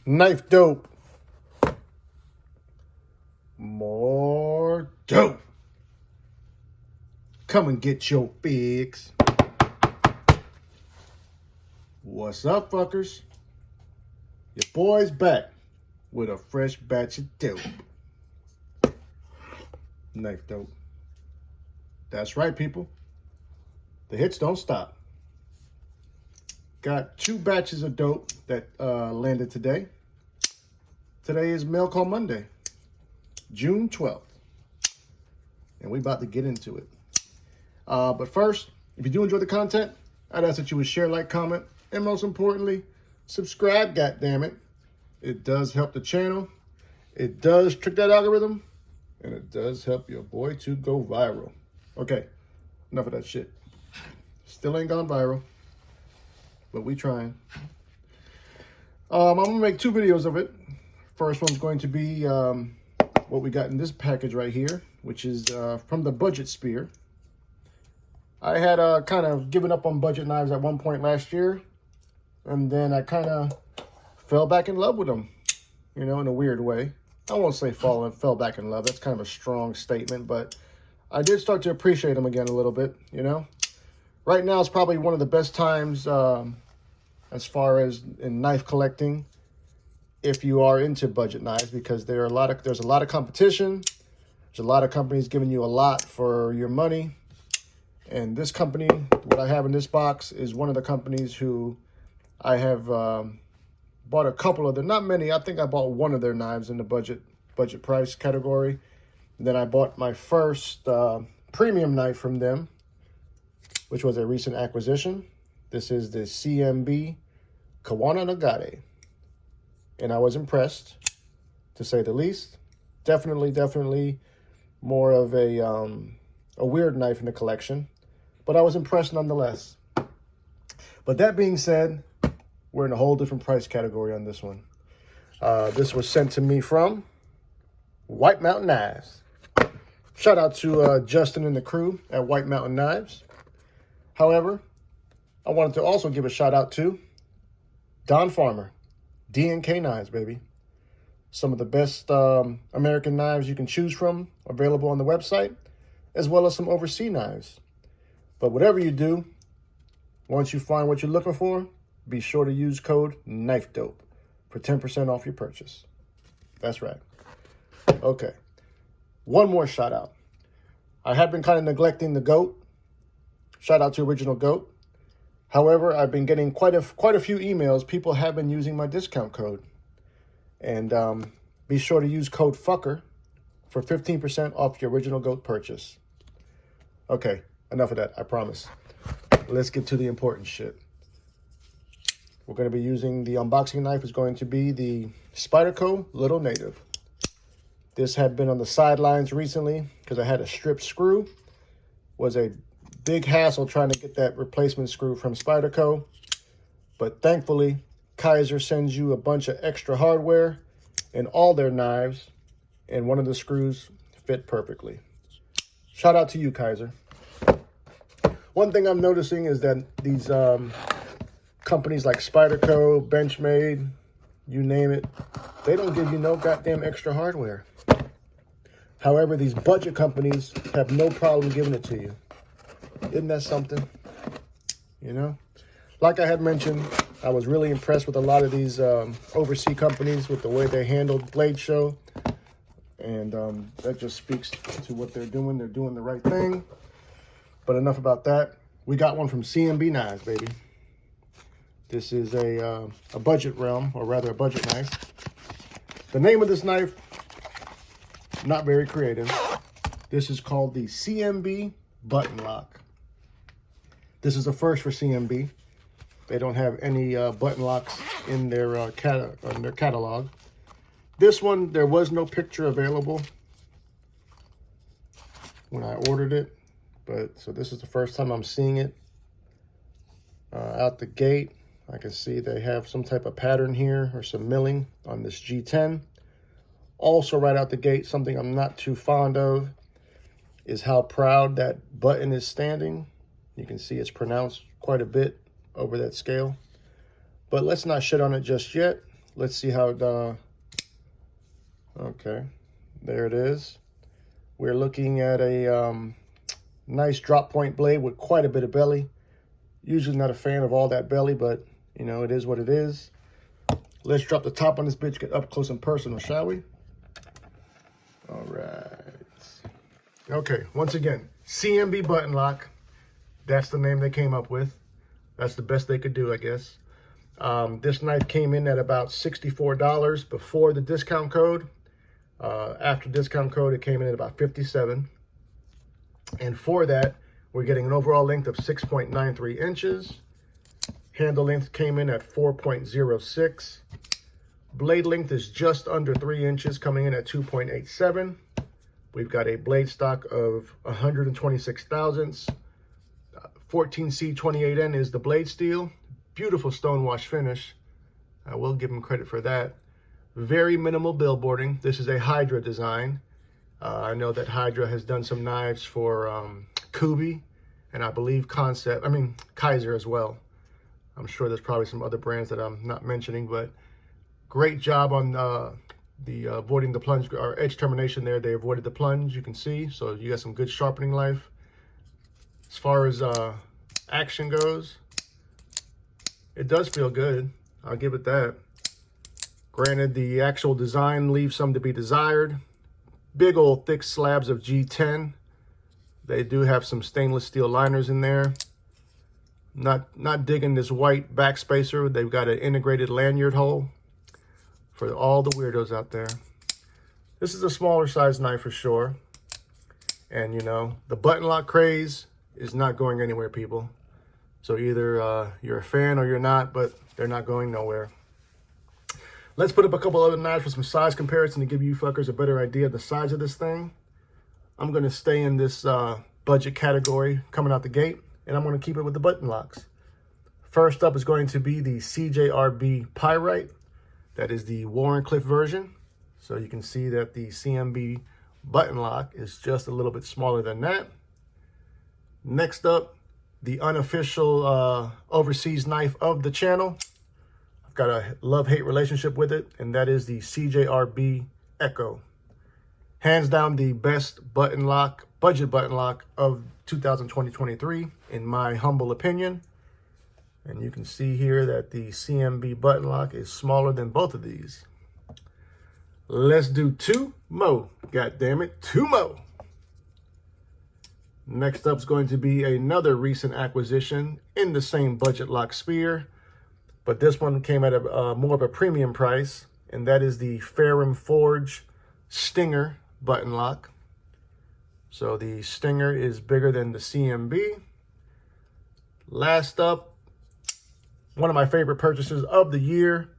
Knife dope. More dope. Come and get your fix. What's up, fuckers? Your boy's back with a fresh batch of dope. Knife dope. That's right, people. The hits don't stop. Got 2 batches of dope that landed today. Today is Mail Call Monday, June 12th. And we about to get into it. But first, if you do enjoy the content, I'd ask that you would share, like, comment, and most importantly, subscribe, goddammit. It does help the channel. It does trick that algorithm. And it does help your boy to go viral. Okay, enough of that shit. Still ain't gone viral, but we trying. I'm gonna make 2 videos of it. First one's going to be what we got in this package right here, which is from the Budget Spear. I had kind of given up on budget knives at one point last year, and then I kind of fell back in love with them, you know, in a weird way. I won't say fell back in love. That's kind of a strong statement, but I did start to appreciate them again a little bit, you know. Right now is probably one of the best times as far as in knife collecting, if you are into budget knives, because there's a lot of competition. There's a lot of companies giving you a lot for your money. And this company, what I have in this box, is one of the companies who I have bought a couple of them. Not many. I think I bought one of their knives in the budget price category. And then I bought my first premium knife from them, which was a recent acquisition. This is the CMB Kawana Nagare. And I was impressed, to say the least. Definitely more of a weird knife in the collection. But I was impressed nonetheless. But that being said, we're in a whole different price category on this one. This was sent to me from White Mountain Knives. Shout out to Justin and the crew at White Mountain Knives. However, I wanted to also give a shout out to Don Farmer, D&K Knives, baby. Some of the best American knives you can choose from available on the website, as well as some overseas knives. But whatever you do, once you find what you're looking for, be sure to use code KnifeDope for 10% off your purchase. That's right. Okay. One more shout out. I have been kind of neglecting the GOAT. Shout out to Original GOAT. However, I've been getting quite a few emails. People have been using my discount code. And be sure to use code FUCKER for 15% off your Original GOAT purchase. Okay, enough of that, I promise. Let's get to the important shit. We're going to be using the unboxing knife is going to be the Spyderco Little Native. This had been on the sidelines recently because I had a stripped screw. Was a big hassle trying to get that replacement screw from Spyderco. But thankfully, Kaiser sends you a bunch of extra hardware in all their knives, and one of the screws fit perfectly. Shout out to you, Kaiser. One thing I'm noticing is that these companies like Spyderco, Benchmade, you name it, they don't give you no goddamn extra hardware. However, these budget companies have no problem giving it to you. Isn't that something? You know? Like I had mentioned, I was really impressed with a lot of these overseas companies with the way they handled Blade Show. And that just speaks to what they're doing. They're doing the right thing. But enough about that. We got one from CMB Knives, baby. This is a budget realm, or rather a budget knife. The name of this knife, not very creative. This is called the CMB Button Lock. This is a first for CMB. They don't have any button locks in their catalog. This one, there was no picture available when I ordered it. But so this is the first time I'm seeing it out the gate. I can see they have some type of pattern here or some milling on this G10. Also right out the gate, something I'm not too fond of is how proud that button is standing. You can see it's pronounced quite a bit over that scale. But let's not shit on it just yet. Let's see how it, okay, there it is. We're looking at a nice drop point blade with quite a bit of belly. Usually not a fan of all that belly, but you know, it is what it is. Let's drop the top on this bitch, get up close and personal, shall we? All right. Okay, once again, CMB button lock. That's the name they came up with. That's the best they could do, I guess. This knife came in at about $64 before the discount code. After discount code, it came in at about $57. And for that, we're getting an overall length of 6.93 inches. Handle length came in at 4.06. Blade length is just under 3 inches, coming in at 2.87. We've got a blade stock of 126 thousandths. 14C28N is the blade steel. Beautiful stonewash finish. I will give them credit for that. Very minimal billboarding. This is a Hydra design. I know that Hydra has done some knives for Kubi, and I believe Kaiser as well. I'm sure there's probably some other brands that I'm not mentioning, but great job on the avoiding the plunge or edge termination there. They avoided the plunge, you can see. So you got some good sharpening life. As far as action goes, it does feel good. I'll give it that. Granted, the actual design leaves some to be desired. Big old thick slabs of G10. They do have some stainless steel liners in there. Not digging this white backspacer. They've got an integrated lanyard hole for all the weirdos out there. This is a smaller size knife for sure. And you know, the button lock craze is not going anywhere, people. So either you're a fan or you're not, but they're not going nowhere. Let's put up a couple other knives for some size comparison to give you fuckers a better idea of the size of this thing. I'm gonna stay in this budget category coming out the gate, and I'm gonna keep it with the button locks. First up is going to be the CJRB Pyrite. That is the Warrenclyffe version. So you can see that the CMB button lock is just a little bit smaller than that. Next up, the unofficial overseas knife of the channel. I've got a love-hate relationship with it, and that is the CJRB Echo. Hands down the best button lock, budget button lock of 2020-23, in my humble opinion. And you can see here that the CMB button lock is smaller than both of these. Let's do two more. God damn it, two more. Next up is going to be another recent acquisition in the same budget lock sphere, but this one came at a more of a premium price, and that is the Ferrum Forge Stinger button lock. So the Stinger is bigger than the CMB. Last up, one of my favorite purchases of the year,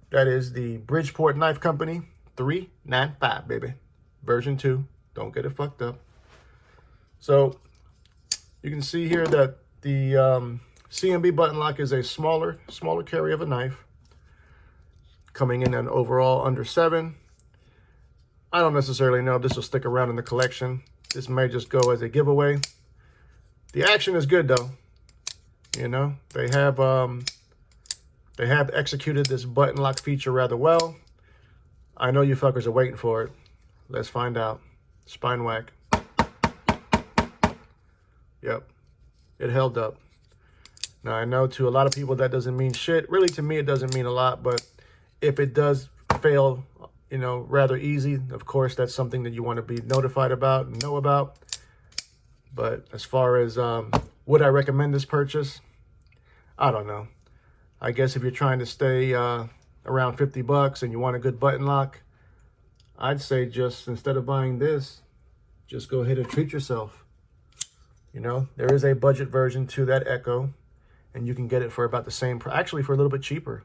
that is the Bridgeport Knife Company 395, baby. Version 2. Don't get it fucked up. So you can see here that the CMB button lock is a smaller carry of a knife, coming in at overall under 7. I don't necessarily know if this will stick around in the collection. This may just go as a giveaway. The action is good though. You know, they have executed this button lock feature rather well. I know you fuckers are waiting for it. Let's find out. Spine whack. Yep, it held up. Now I know to a lot of people that doesn't mean shit. Really, to me, it doesn't mean a lot, but if it does fail, you know, rather easy, of course, that's something that you want to be notified about and know about. But as far as would I recommend this purchase? I don't know. I guess if you're trying to stay around 50 bucks and you want a good button lock, I'd say just instead of buying this, just go ahead and treat yourself. You know, there is a budget version to that Echo, and you can get it for about the same price, actually for a little bit cheaper.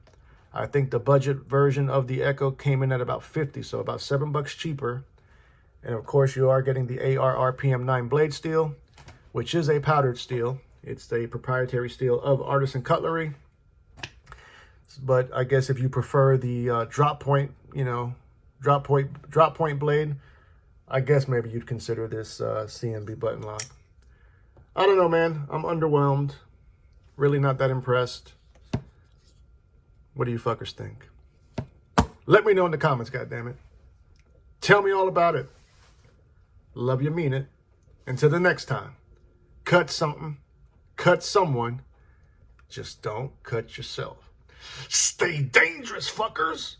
I think the budget version of the Echo came in at about 50, so about $7 cheaper. And of course, you are getting the AR RPM9 blade steel, which is a powdered steel. It's a proprietary steel of Artisan Cutlery. But I guess if you prefer the drop point, you know, drop point blade, I guess maybe you'd consider this CMB button lock. I don't know, man. I'm underwhelmed. Really not that impressed. What do you fuckers think? Let me know in the comments, goddammit. Tell me all about it. Love you, mean it. Until the next time, cut something, cut someone. Just don't cut yourself. Stay dangerous, fuckers.